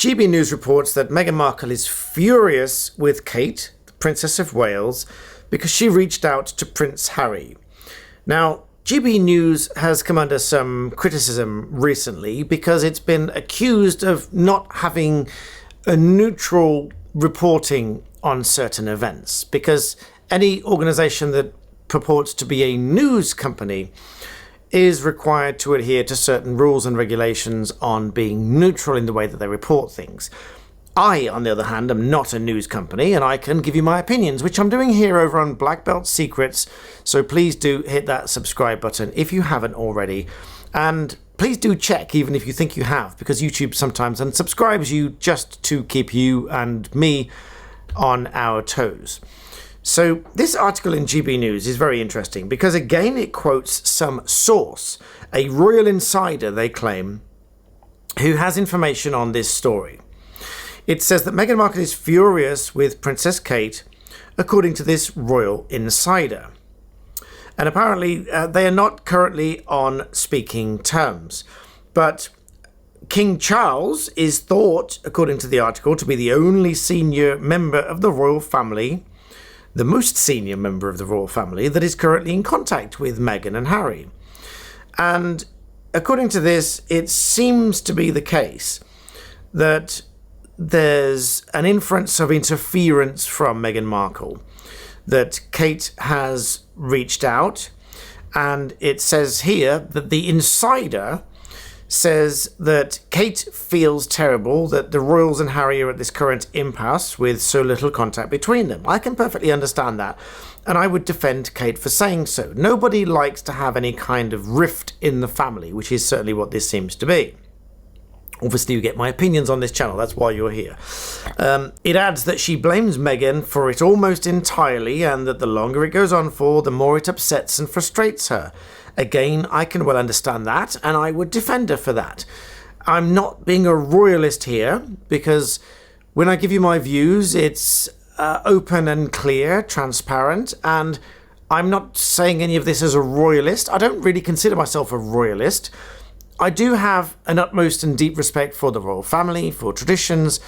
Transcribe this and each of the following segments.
GB News reports that Meghan Markle is furious with Kate, the Princess of Wales, because she reached out to Prince Harry. Now, GB News has come under some criticism recently because it's been accused of not having a neutral reporting on certain events, because any organisation that purports to be a news company is required to adhere to certain rules and regulations on being neutral in the way that they report things. I, on the other hand, am not a news company, and I can give you my opinions, which I'm doing here over on Black Belt Secrets, so please do hit that subscribe button if you haven't already, and please do check even if you think you have, because YouTube sometimes unsubscribes you just to keep you and me on our toes. So this article in GB News is very interesting because, again, it quotes some source, a royal insider, they claim, who has information on this story. It says that Meghan Markle is furious with Princess Kate, according to this royal insider. And apparently they are not currently on speaking terms. But King Charles is thought, according to the article, to be the only senior member of the royal family, the most senior member of the royal family, that is currently in contact with Meghan and Harry. And according to this, it seems to be the case that there's an inference of interference from Meghan Markle, that Kate has reached out, and it says here that the insider says that Kate feels terrible that the royals and Harry are at this current impasse with so little contact between them. I can perfectly understand that, and I would defend Kate for saying so. Nobody likes to have any kind of rift in the family, which is certainly what this seems to be. Obviously, you get my opinions on this channel, that's why you're here. It adds that she blames Meghan for it almost entirely, and that the longer it goes on for, the more it upsets and frustrates her. Again, I can well understand that, and I would defend her for that. I'm not being a royalist here, because when I give you my views, it's open and clear, transparent, and I'm not saying any of this as a royalist. I don't really consider myself a royalist. I do have an utmost and deep respect for the royal family, for traditions,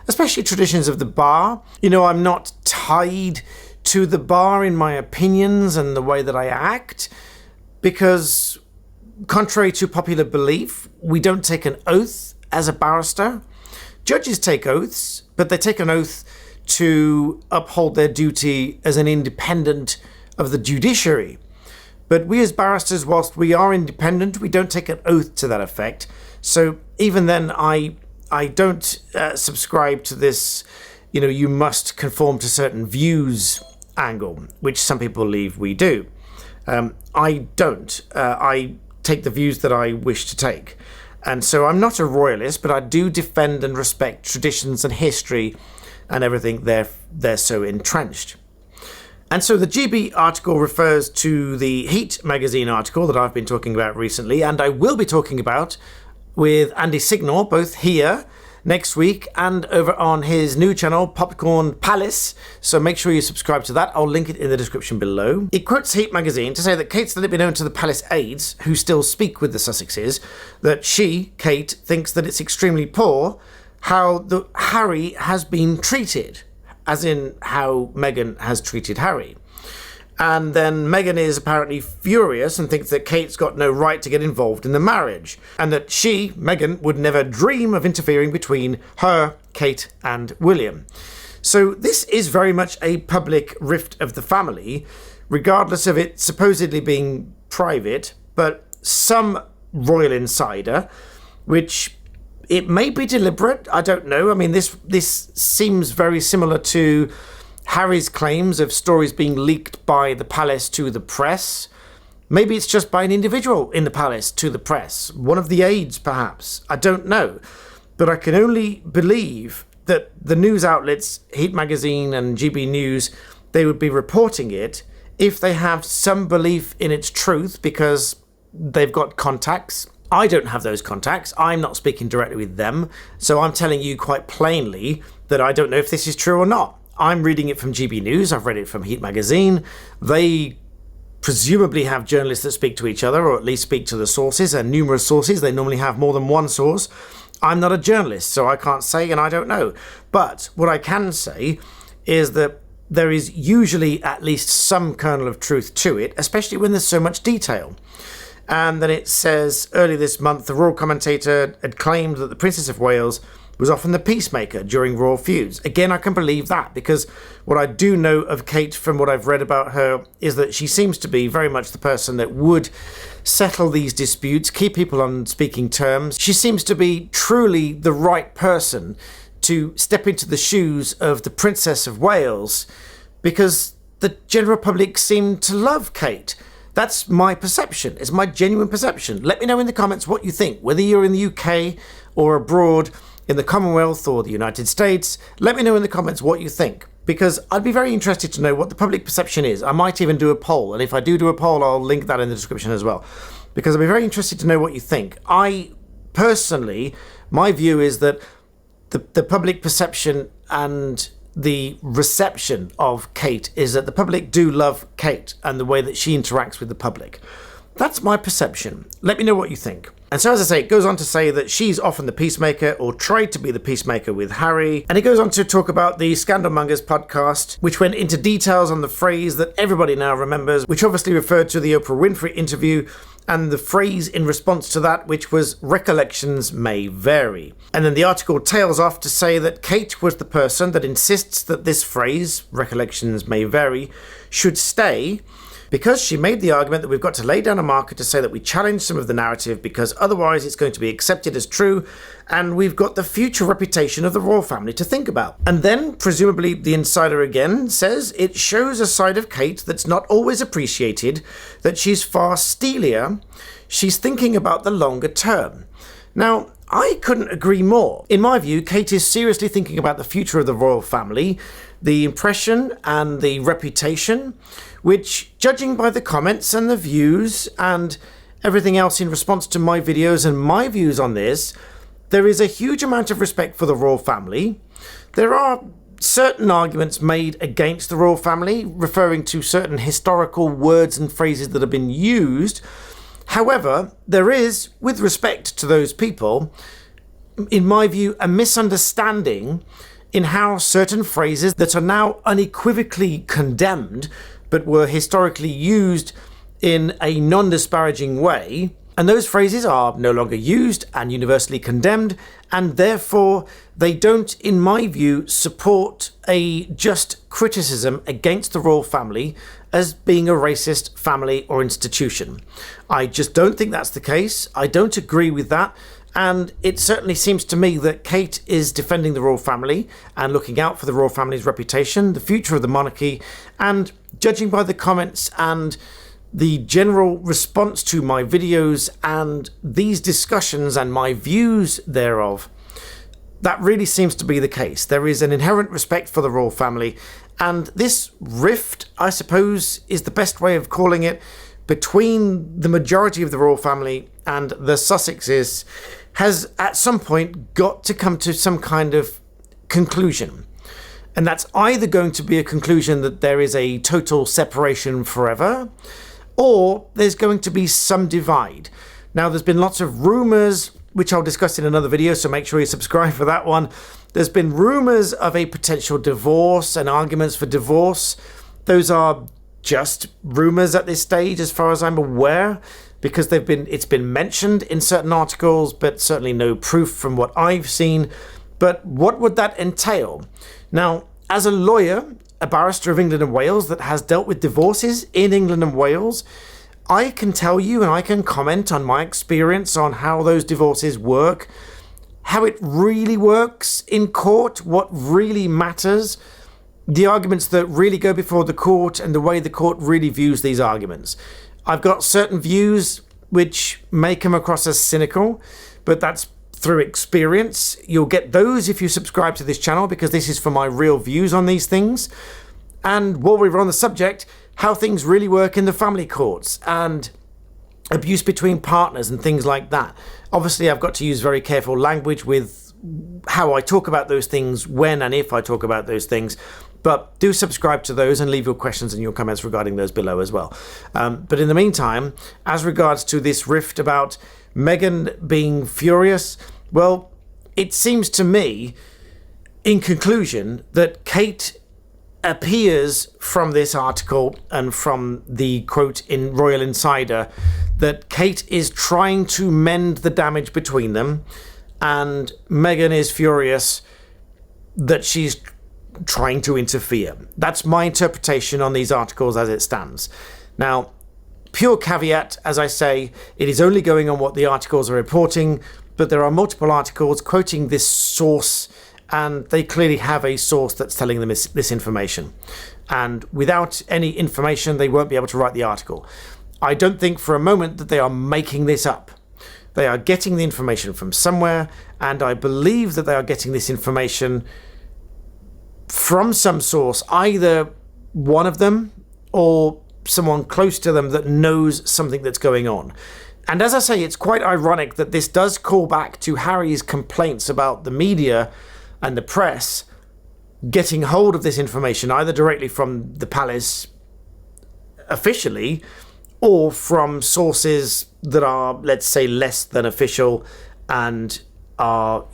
especially traditions of the bar. You know, I'm not tied to the bar in my opinions and the way that I act, because contrary to popular belief, we don't take an oath as a barrister. Judges take oaths, but they take an oath to uphold their duty as an independent of the judiciary. But we as barristers, whilst we are independent, we don't take an oath to that effect. So even then, I don't subscribe to this, you know, you must conform to certain views angle, which some people believe we do. I don't. I take the views that I wish to take. And so I'm not a royalist, but I do defend and respect traditions and history and everything they're so entrenched. And so the GB article refers to the Heat magazine article that I've been talking about recently, and I will be talking about with Andy Signal, both here next week and over on his new channel, Popcorn Palace. So make sure you subscribe to that. I'll link it in the description below. It quotes Heat magazine to say that Kate's let it be known to the palace aides, who still speak with the Sussexes, that she, Kate, thinks that it's extremely poor how Harry has been treated, as in how Meghan has treated Harry. And then Meghan is apparently furious and thinks that Kate's got no right to get involved in the marriage, and that she, Meghan, would never dream of interfering between her, Kate, and William. So this is very much a public rift of the family, regardless of it supposedly being private, but some royal insider, which it may be deliberate, I don't know. I mean, this seems very similar to Harry's claims of stories being leaked by the palace to the press. Maybe it's just by an individual in the palace to the press. One of the aides, perhaps. I don't know. But I can only believe that the news outlets, Heat Magazine and GB News, they would be reporting it if they have some belief in its truth because they've got contacts. I don't have those contacts. I'm not speaking directly with them. So I'm telling you quite plainly that I don't know if this is true or not. I'm reading it from GB News. I've read it from Heat Magazine. They presumably have journalists that speak to each other, or at least speak to the sources, and numerous sources. They normally have more than one source. I'm not a journalist, so I can't say, and I don't know. But what I can say is that there is usually at least some kernel of truth to it, especially when there's so much detail. And then it says, earlier this month, the royal commentator had claimed that the Princess of Wales was often the peacemaker during royal feuds. Again, I can believe that, because what I do know of Kate from what I've read about her is that she seems to be very much the person that would settle these disputes, keep people on speaking terms. She seems to be truly the right person to step into the shoes of the Princess of Wales, because the general public seem to love Kate. That's my perception. It's my genuine perception. Let me know in the comments what you think, whether you're in the UK or abroad, in the Commonwealth or the United States. Let me know in the comments what you think, because I'd be very interested to know what the public perception is. I might even do a poll, and if I do a poll, I'll link that in the description as well, because I'd be very interested to know what you think. I personally, my view is that the public perception and the reception of Kate is that the public do love Kate and the way that she interacts with the public. That's my perception. Let me know what you think. And so, as I say, it goes on to say that she's often the peacemaker, or tried to be the peacemaker with Harry. And it goes on to talk about the Scandalmongers podcast, which went into details on the phrase that everybody now remembers, which obviously referred to the Oprah Winfrey interview, and the phrase in response to that, which was "recollections may vary." And then the article tails off to say that Kate was the person that insists that this phrase, "recollections may vary," should stay, because she made the argument that we've got to lay down a marker to say that we challenge some of the narrative, because otherwise it's going to be accepted as true, and we've got the future reputation of the royal family to think about. And then, presumably, the insider again says it shows a side of Kate that's not always appreciated, that she's far steelier, she's thinking about the longer term. Now, I couldn't agree more. In my view, Kate is seriously thinking about the future of the royal family, the impression and the reputation, which, judging by the comments and the views and everything else in response to my videos and my views on this, there is a huge amount of respect for the royal family. There are certain arguments made against the royal family, referring to certain historical words and phrases that have been used. However, there is, with respect to those people, in my view, a misunderstanding in how certain phrases that are now unequivocally condemned, but were historically used in a non-disparaging way, and those phrases are no longer used and universally condemned, and therefore they don't, in my view, support a just criticism against the royal family as being a racist family or institution. I just don't think that's the case. I don't agree with that. And it certainly seems to me that Kate is defending the royal family and looking out for the royal family's reputation, the future of the monarchy, and judging by the comments and the general response to my videos and these discussions and my views thereof, that really seems to be the case. There is an inherent respect for the royal family, and this rift, I suppose, is the best way of calling it, between the majority of the royal family and the Sussexes, has at some point got to come to some kind of conclusion. And that's either going to be a conclusion that there is a total separation forever, or there's going to be some divide. Now, there's been lots of rumours, which I'll discuss in another video, so make sure you subscribe for that one. There's been rumours of a potential divorce and arguments for divorce. Those are just rumours at this stage, as far as I'm aware, because it's been mentioned in certain articles, but certainly no proof from what I've seen. But what would that entail? Now, as a lawyer, a barrister of England and Wales that has dealt with divorces in England and Wales, I can tell you and I can comment on my experience on how those divorces work, how it really works in court, what really matters, the arguments that really go before the court, and the way the court really views these arguments. I've got certain views which may come across as cynical, but that's through experience. You'll get those if you subscribe to this channel, because this is for my real views on these things. And while we were on the subject, how things really work in the family courts and abuse between partners and things like that. Obviously, I've got to use very careful language with how I talk about those things, when and if I talk about those things. But do subscribe to those and leave your questions and your comments regarding those below as well. But in the meantime, as regards to this rift about Meghan being furious, well, it seems to me, in conclusion, that Kate appears from this article and from the quote in Royal Insider that Kate is trying to mend the damage between them, and Meghan is furious that she's trying to interfere. That's my interpretation on these articles as it stands. Now, pure caveat, as I say, it is only going on what the articles are reporting, but there are multiple articles quoting this source, and they clearly have a source that's telling them this information. And without any information, they won't be able to write the article. I don't think for a moment that they are making this up. They are getting the information from somewhere, and I believe that they are getting this information from some source, either one of them or someone close to them that knows something that's going on. And as I say, it's quite ironic that this does call back to Harry's complaints about the media and the press getting hold of this information, either directly from the palace officially or from sources that are, let's say, less than official and are,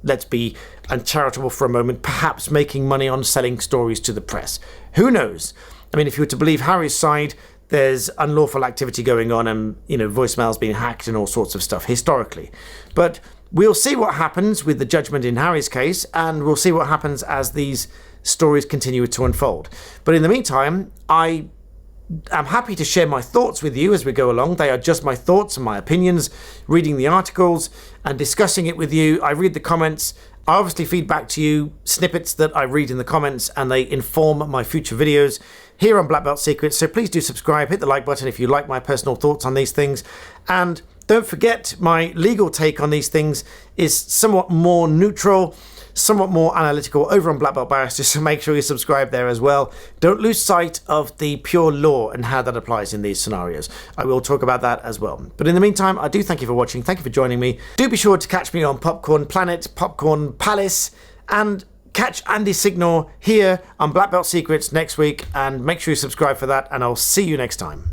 let's be uncharitable for a moment, perhaps making money on selling stories to the press. Who knows? I mean, if you were to believe Harry's side, there's unlawful activity going on and, voicemails being hacked and all sorts of stuff historically. But we'll see what happens with the judgment in Harry's case, and we'll see what happens as these stories continue to unfold. But in the meantime, I am happy to share my thoughts with you as we go along. They are just my thoughts and my opinions, reading the articles and discussing it with you. I read the comments. I obviously feed back to you snippets that I read in the comments, and they inform my future videos here on Black Belt Secrets. So please do subscribe, hit the like button if you like my personal thoughts on these things. And don't forget, my legal take on these things is somewhat more neutral, somewhat more analytical over on Black Belt Barrister, so make sure you subscribe there as well. Don't lose sight of the pure law and how that applies in these scenarios. I will talk about that as well. But in the meantime, I do thank you for watching. Thank you for joining me. Do be sure to catch me on Popcorn Planet, Popcorn Palace, and catch Andy Signor here on Black Belt Secrets next week. And make sure you subscribe for that, and I'll see you next time.